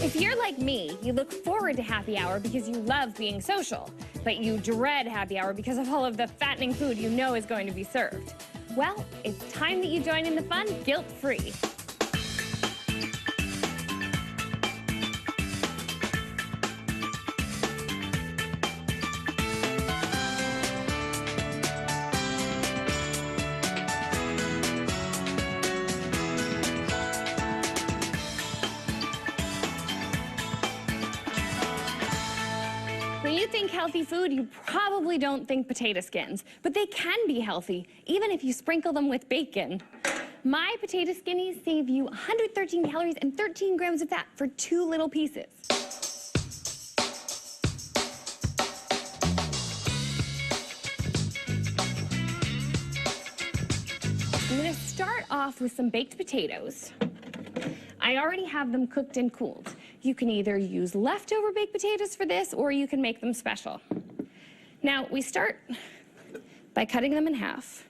If you're like me, you look forward to happy hour because you love being social, but you dread happy hour because of all of the fattening food you know is going to be served. Well, it's time that you join in the fun guilt-free. When you think healthy food, you probably don't think potato skins, but they can be healthy, even if you sprinkle them with bacon. My potato skinnies save you 113 calories and 13 grams of fat for 2 little pieces. I'm gonna start off with some baked potatoes. I already have them cooked and cooled. You can either use leftover baked potatoes for this, or you can make them special. Now, we start by cutting them in half.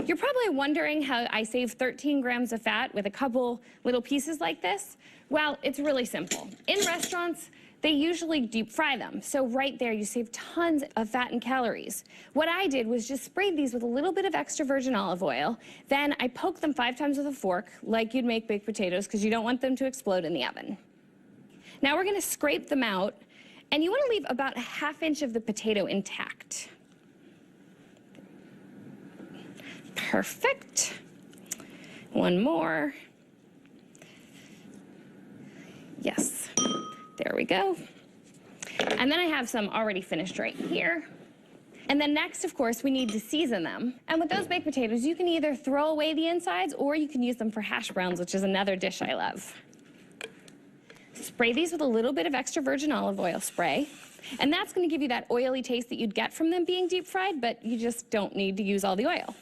You're probably wondering how I save 13 grams of fat with a couple little pieces like this. Well, it's really simple. In restaurants, they usually deep fry them. So right there, you save tons of fat and calories. What I did was just sprayed these with a little bit of extra virgin olive oil. Then I poked them 5 times with a fork, like you'd make baked potatoes, because you don't want them to explode in the oven. Now we're gonna scrape them out, and you wanna leave about a ½ inch of the potato intact. Perfect. One more. Yes. There we go. And then I have some already finished right here. And then next, of course, we need to season them. And with those baked potatoes, you can either throw away the insides or you can use them for hash browns, which is another dish I love. Spray these with a little bit of extra virgin olive oil spray. And that's gonna give you that oily taste that you'd get from them being deep fried, but you just don't need to use all the oil.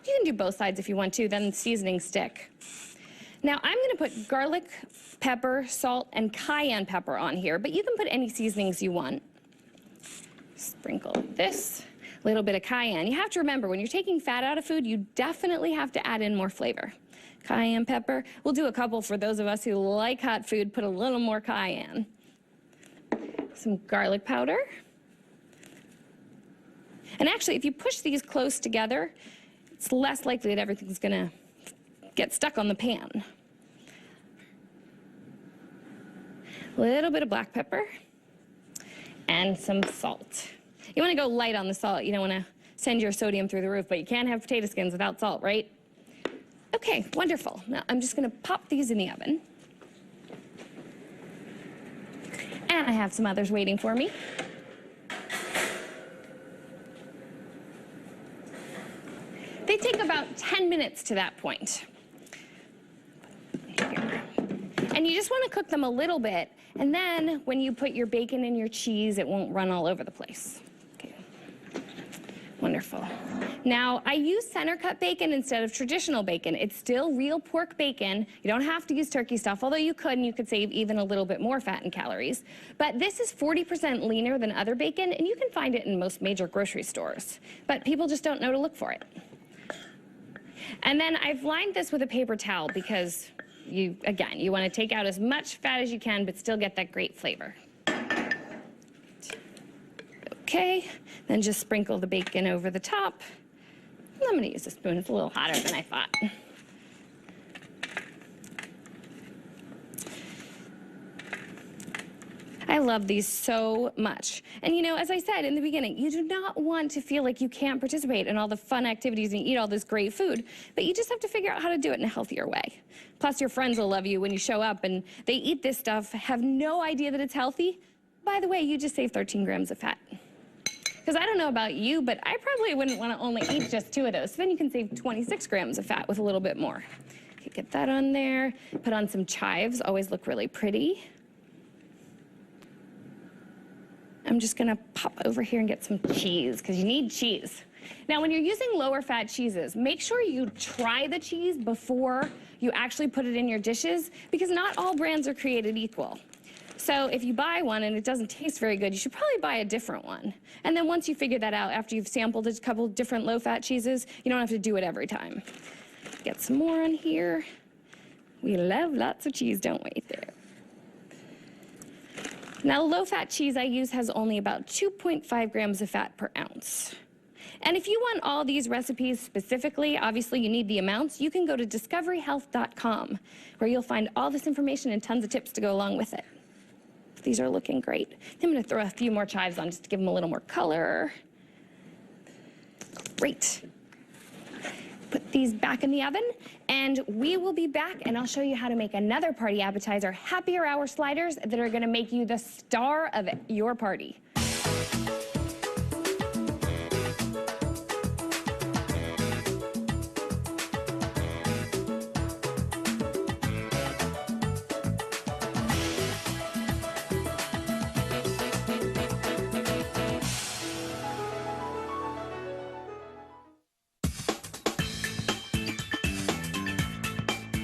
You can do both sides if you want to, then seasonings stick. Now I'm gonna put garlic, pepper, salt, and cayenne pepper on here, but you can put any seasonings you want. Sprinkle this, a little bit of cayenne. You have to remember, when you're taking fat out of food, you definitely have to add in more flavor. Cayenne pepper, we'll do a couple for those of us who like hot food, put a little more cayenne. Some garlic powder. And actually, if you push these close together, it's less likely that everything's gonna get stuck on the pan. A little bit of black pepper and some salt. You want to go light on the salt. You don't want to send your sodium through the roof, but you can't have potato skins without salt, right? Okay, wonderful. Now I'm just going to pop these in the oven. And I have some others waiting for me. They take about 10 minutes to that point. Here. And you just want to cook them a little bit, and then when you put your bacon and your cheese, it won't run all over the place. Okay. Wonderful. Now, I use center cut bacon instead of traditional bacon. It's still real pork bacon. You don't have to use turkey stuff, although you could, and you could save even a little bit more fat and calories. But this is 40% leaner than other bacon, and you can find it in most major grocery stores. But people just don't know to look for it. And then I've lined this with a paper towel because you want to take out as much fat as you can, but still get that great flavor. Okay, then just sprinkle the bacon over the top. I'm going to use a spoon. It's a little hotter than I thought. I love these so much. And you know, as I said in the beginning, you do not want to feel like you can't participate in all the fun activities and eat all this great food, but you just have to figure out how to do it in a healthier way. Plus, your friends will love you when you show up and they eat this stuff, have no idea that it's healthy. By the way, you just saved 13 grams of fat. Because I don't know about you, but I probably wouldn't want to only eat just 2 of those. So then you can save 26 grams of fat with a little bit more. Okay, get that on there. Put on some chives, always look really pretty. I'm just gonna pop over here and get some cheese, because you need cheese. Now, when you're using lower fat cheeses, make sure you try the cheese before you actually put it in your dishes, because not all brands are created equal. So if you buy one and it doesn't taste very good, you should probably buy a different one. And then once you figure that out, after you've sampled a couple different low fat cheeses, you don't have to do it every time. Get some more on here. We love lots of cheese, don't we? There. Now, low-fat cheese I use has only about 2.5 grams of fat per ounce. And if you want all these recipes specifically, obviously you need the amounts, you can go to discoveryhealth.com, where you'll find all this information and tons of tips to go along with it. These are looking great. I'm going to throw a few more chives on just to give them a little more color. Great. Put these back in the oven, and we will be back, and I'll show you how to make another party appetizer, happier hour sliders that are going to make you the star of your party.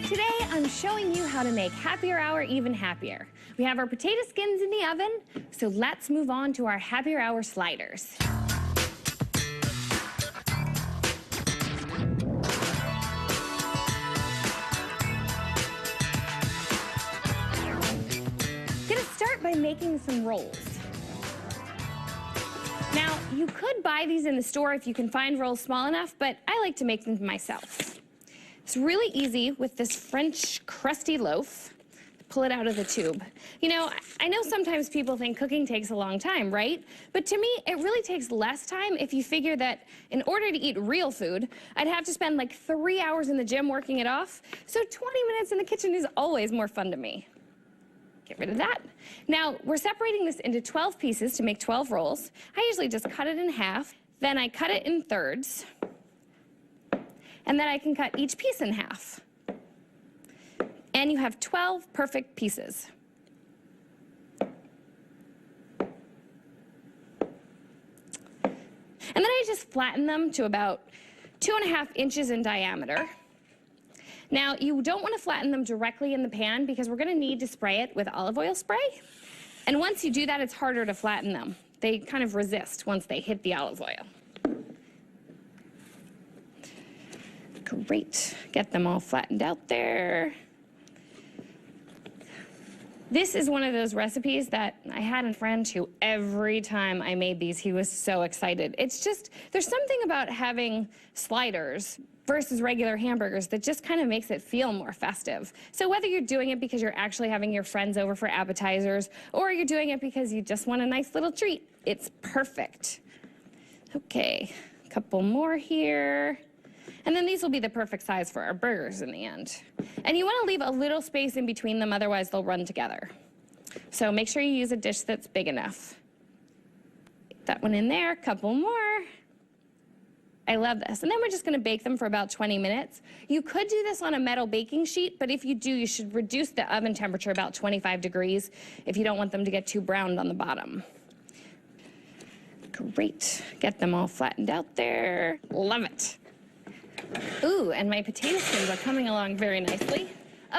Today, I'm showing you how to make happier hour even happier. We have our potato skins in the oven, so let's move on to our happier hour sliders. Gonna start by making some rolls. Now, you could buy these in the store if you can find rolls small enough, but I like to make them myself. It's really easy with this French crusty loaf. Pull it out of the tube. You know, I know sometimes people think cooking takes a long time, right? But to me, it really takes less time if you figure that in order to eat real food, I'd have to spend like 3 hours in the gym working it off. So 20 minutes in the kitchen is always more fun to me. Get rid of that. Now, we're separating this into 12 pieces to make 12 rolls. I usually just cut it in half. Then I cut it in thirds. And then I can cut each piece in half. And you have 12 perfect pieces. And then I just flatten them to about 2.5 inches in diameter. Now, you don't want to flatten them directly in the pan because we're going to need to spray it with olive oil spray. And once you do that, it's harder to flatten them. They kind of resist once they hit the olive oil. Great. Get them all flattened out there. This is one of those recipes that I had a friend who every time I made these, he was so excited. It's just, there's something about having sliders versus regular hamburgers that just kind of makes it feel more festive. So whether you're doing it because you're actually having your friends over for appetizers, or you're doing it because you just want a nice little treat, it's perfect. Okay, a couple more here. And then these will be the perfect size for our burgers in the end. And you want to leave a little space in between them, otherwise they'll run together. So make sure you use a dish that's big enough. Get that one in there, a couple more. I love this. And then we're just going to bake them for about 20 minutes. You could do this on a metal baking sheet, but if you do, you should reduce the oven temperature about 25 degrees if you don't want them to get too browned on the bottom. Great. Get them all flattened out there. Love it. Ooh, and my potato skins are coming along very nicely.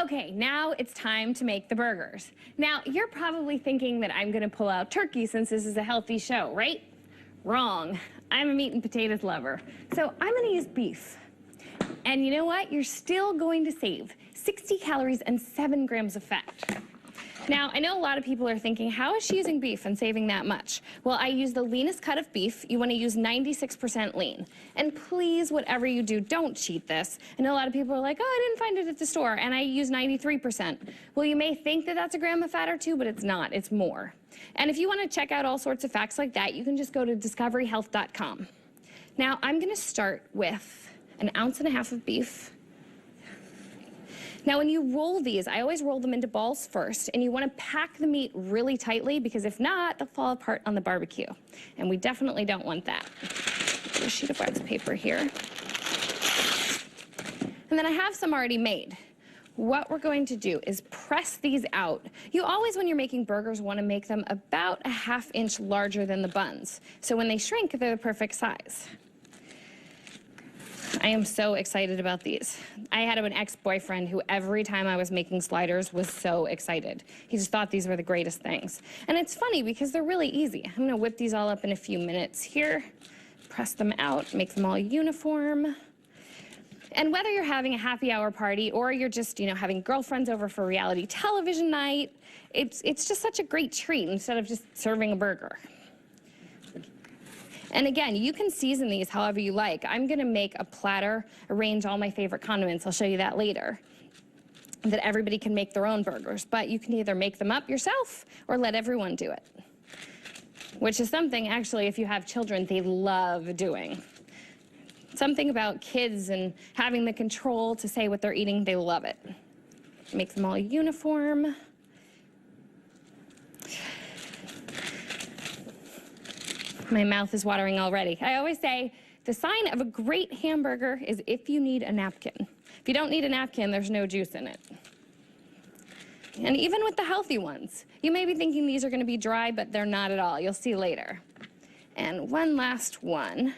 Okay, now it's time to make the burgers. Now, you're probably thinking that I'm gonna pull out turkey since this is a healthy show, right? Wrong. I'm a meat and potatoes lover. So I'm gonna use beef. And you know what? You're still going to save 60 calories and 7 grams of fat. Now, I know a lot of people are thinking, how is she using beef and saving that much? Well, I use the leanest cut of beef. You want to use 96% lean. And please, whatever you do, don't cheat this. I know a lot of people are like, oh, I didn't find it at the store, and I use 93%. Well, you may think that that's a gram of fat or two, but it's not. It's more. And if you want to check out all sorts of facts like that, you can just go to discoveryhealth.com. Now, I'm going to start with 1.5 ounces of beef. Now, when you roll these, I always roll them into balls first, and you want to pack the meat really tightly because if not, they'll fall apart on the barbecue. And we definitely don't want that. Put a sheet of wax paper here. And then I have some already made. What we're going to do is press these out. You always, when you're making burgers, want to make them about 1/2 inch larger than the buns. So when they shrink, they're the perfect size. I am so excited about these. I had an ex-boyfriend who every time I was making sliders was so excited. He just thought these were the greatest things. And it's funny because they're really easy. I'm gonna whip these all up in a few minutes here, press them out, make them all uniform. And whether you're having a happy hour party or you're just, having girlfriends over for reality television night, it's just such a great treat instead of just serving a burger. And again, you can season these however you like. I'm gonna make a platter, arrange all my favorite condiments, I'll show you that later, that everybody can make their own burgers. But you can either make them up yourself or let everyone do it, which is something, actually, if you have children, they love doing. Something about kids and having the control to say what they're eating, they love it. Make them all uniform. My mouth is watering already. I always say the sign of a great hamburger is if you need a napkin. If you don't need a napkin, there's no juice in it. And even with the healthy ones, you may be thinking these are going to be dry, but they're not at all. You'll see later. And one last one.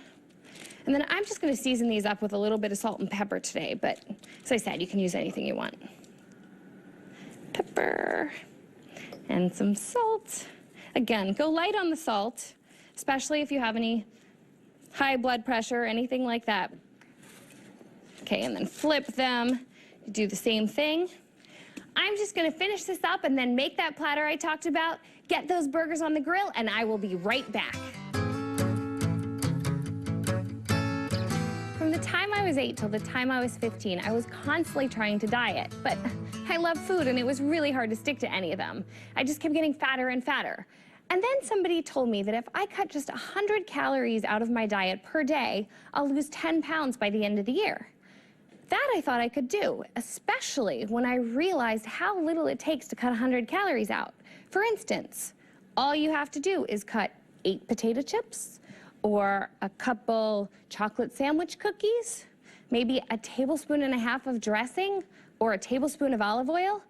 And then I'm just going to season these up with a little bit of salt and pepper today, but as I said, you can use anything you want. Pepper and some salt. Again, go light on the salt, especially if you have any high blood pressure or anything like that. Okay, and then flip them. Do the same thing. I'm just going to finish this up and then make that platter I talked about, get those burgers on the grill, and I will be right back. From the time I was 8 till the time I was 15, I was constantly trying to diet, but I love food and it was really hard to stick to any of them. I just kept getting fatter and fatter. And then somebody told me that if I cut just 100 calories out of my diet per day, I'll lose 10 pounds by the end of the year. That I thought I could do, especially when I realized how little it takes to cut 100 calories out. For instance, all you have to do is cut 8 potato chips, or a couple chocolate sandwich cookies, maybe a tablespoon and a half of dressing, or a tablespoon of olive oil,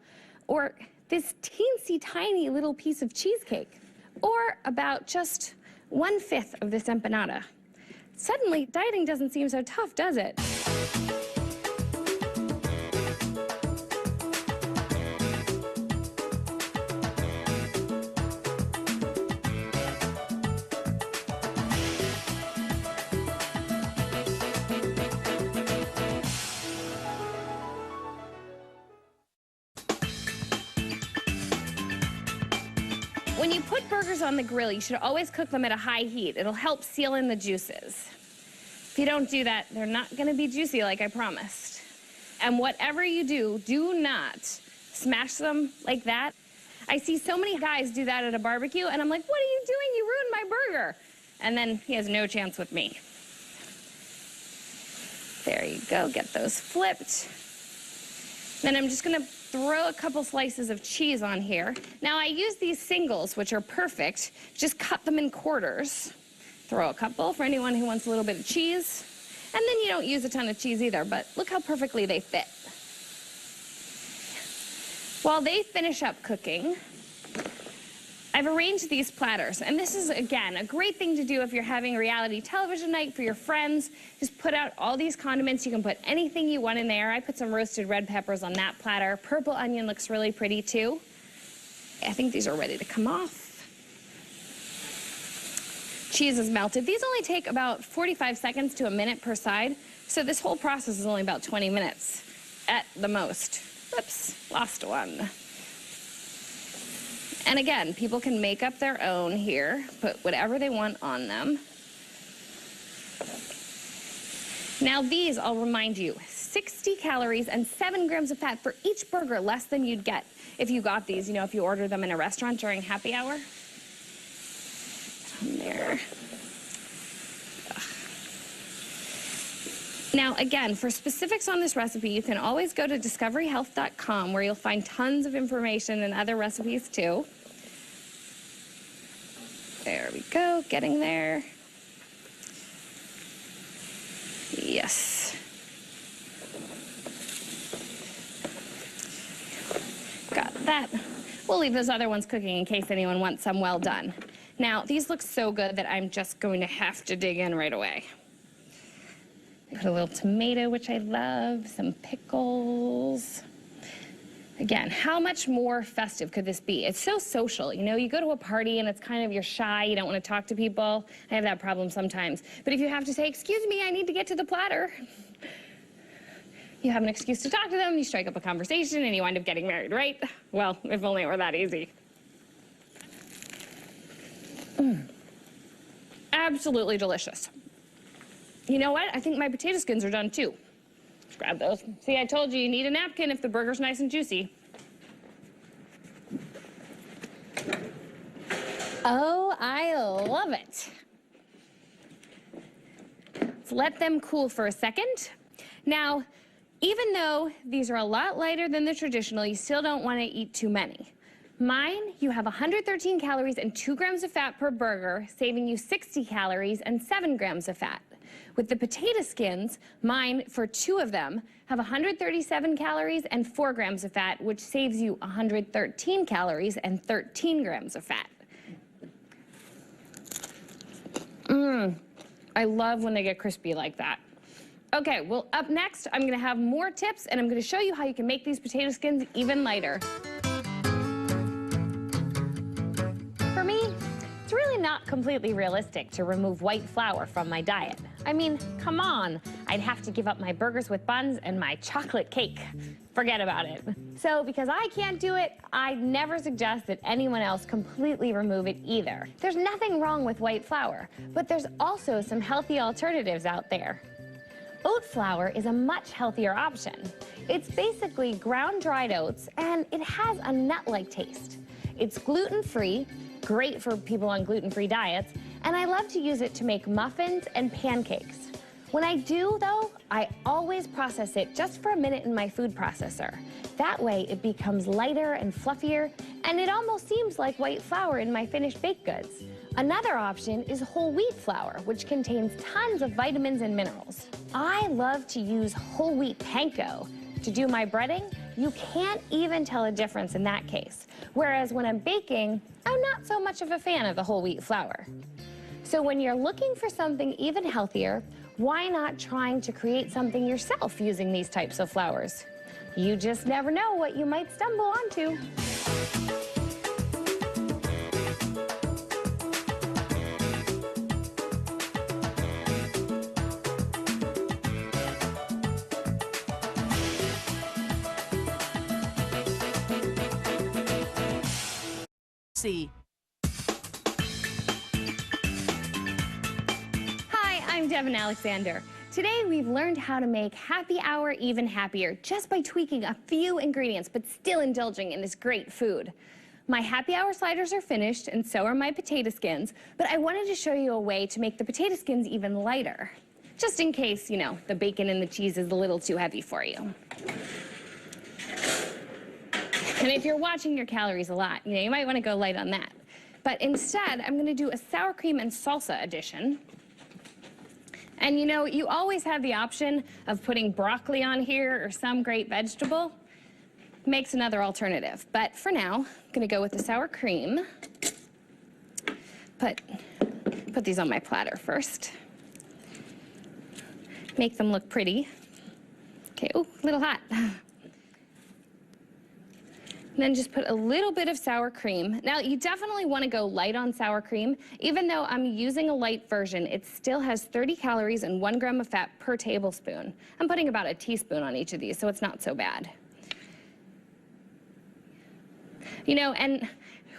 or this teensy tiny little piece of cheesecake, or about just 1/5 of this empanada. Suddenly, dieting doesn't seem so tough, does it? When you put burgers on the grill, you should always cook them at a high heat. It'll help seal in the juices. If you don't do that, they're not gonna be juicy like I promised. And whatever you do, do not smash them like that. I see so many guys do that at a barbecue, and I'm like, what are you doing? You ruined my burger. And then he has no chance with me. There you go, get those flipped. Then I'm just gonna throw a couple slices of cheese on here. Now I use these singles, which are perfect. Just cut them in quarters. Throw a couple for anyone who wants a little bit of cheese. And then you don't use a ton of cheese either, but look how perfectly they fit. While they finish up cooking, I've arranged these platters, and this is, again, a great thing to do if you're having a reality television night for your friends. Just put out all these condiments. You can put anything you want in there. I put some roasted red peppers on that platter. Purple onion looks really pretty, too. I think these are ready to come off. Cheese is melted. These only take about 45 seconds to a minute per side, so this whole process is only about 20 minutes at the most. Whoops, lost one. And again, people can make up their own here, put whatever they want on them. Now these, I'll remind you, 60 calories and 7 grams of fat for each burger, less than you'd get if you got these, if you order them in a restaurant during happy hour. There. Now, again, for specifics on this recipe, you can always go to discoveryhealth.com, where you'll find tons of information and other recipes, too. There we go, getting there. Yes. Got that. We'll leave those other ones cooking in case anyone wants some well done. Now, these look so good that I'm just going to have to dig in right away. Put a little tomato, which I love, some pickles. Again, how much more festive could this be? It's so social. You go to a party and it's kind of, you're shy, you don't want to talk to people. I have that problem sometimes. But if you have to say, excuse me, I need to get to the platter. You have an excuse to talk to them, you strike up a conversation, and you wind up getting married, right? Well, if only it were that easy. Absolutely delicious. You know what? I think my potato skins are done too. Let's grab those. See, I told you, you need a napkin if the burger's nice and juicy. Oh, I love it. Let's let them cool for a second. Now, even though these are a lot lighter than the traditional, you still don't want to eat too many. Mine, you have 113 calories and 2 grams of fat per burger, saving you 60 calories and 7 grams of fat. With the potato skins, mine, for 2 of them, have 137 calories and 4 grams of fat, which saves you 113 calories and 13 grams of fat. I love when they get crispy like that. Okay, well, up next, I'm gonna have more tips, and I'm gonna show you how you can make these potato skins even lighter. For me, it's really not completely realistic to remove white flour from my diet. I mean, come on, I'd have to give up my burgers with buns and my chocolate cake. Forget about it. So because I can't do it, I never suggest that anyone else completely remove it either. There's nothing wrong with white flour, but there's also some healthy alternatives out there. Oat flour is a much healthier option. It's basically ground dried oats, and it has a nut-like taste. It's gluten-free, great for people on gluten-free diets, and I love to use it to make muffins and pancakes. When I do, though, I always process it just for a minute in my food processor. That way, it becomes lighter and fluffier, and it almost seems like white flour in my finished baked goods. Another option is whole wheat flour, which contains tons of vitamins and minerals. I love to use whole wheat panko. To do my breading, you can't even tell a difference in that case. Whereas when I'm baking, I'm not so much of a fan of the whole wheat flour. So when you're looking for something even healthier, why not trying to create something yourself using these types of flours? You just never know what you might stumble onto. See. Hi, I'm Devin Alexander. Today we've learned how to make happy hour even happier just by tweaking a few ingredients but still indulging in this great food. My happy hour sliders are finished and so are my potato skins, but I wanted to show you a way to make the potato skins even lighter. Just in case, you know, the bacon and the cheese is a little too heavy for you. And if you're watching your calories a lot, you know, you might want to go light on that. But instead, I'm going to do a sour cream and salsa edition. And you know, you always have the option of putting broccoli on here or some great vegetable. Makes another alternative. But for now, I'm going to go with the sour cream. Put these on my platter first. Make them look pretty. Okay, oh, a little hot. And then just put a little bit of sour cream. Now, you definitely want to go light on sour cream. Even though I'm using a light version, it still has 30 calories and 1 gram of fat per tablespoon. I'm putting about a teaspoon on each of these, so it's not so bad. You know, and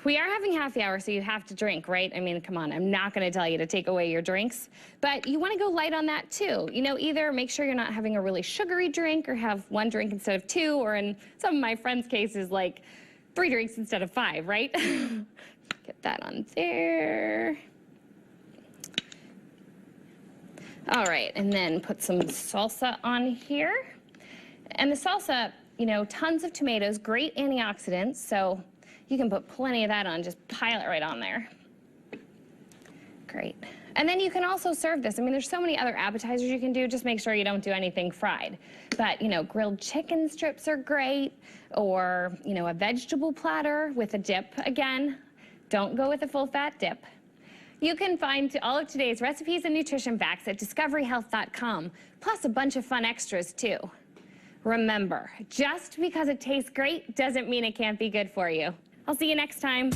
we are having happy hour, so you have to drink, right? I mean, come on, I'm not going to tell you to take away your drinks, but you want to go light on that too. You know, either make sure you're not having a really sugary drink or have 1 drink instead of 2, or in some of my friends' cases, like 3 drinks instead of 5, right? Get that on there. All right, and then put some salsa on here. And the salsa, you know, tons of tomatoes, great antioxidants, so you can put plenty of that on, just pile it right on there. Great. And then you can also serve this. I mean, there's so many other appetizers you can do. Just make sure you don't do anything fried. But, you know, grilled chicken strips are great, or, you know, a vegetable platter with a dip. Again, don't go with a full-fat dip. You can find all of today's recipes and nutrition facts at discoveryhealth.com, plus a bunch of fun extras, too. Remember, just because it tastes great doesn't mean it can't be good for you. I'll see you next time.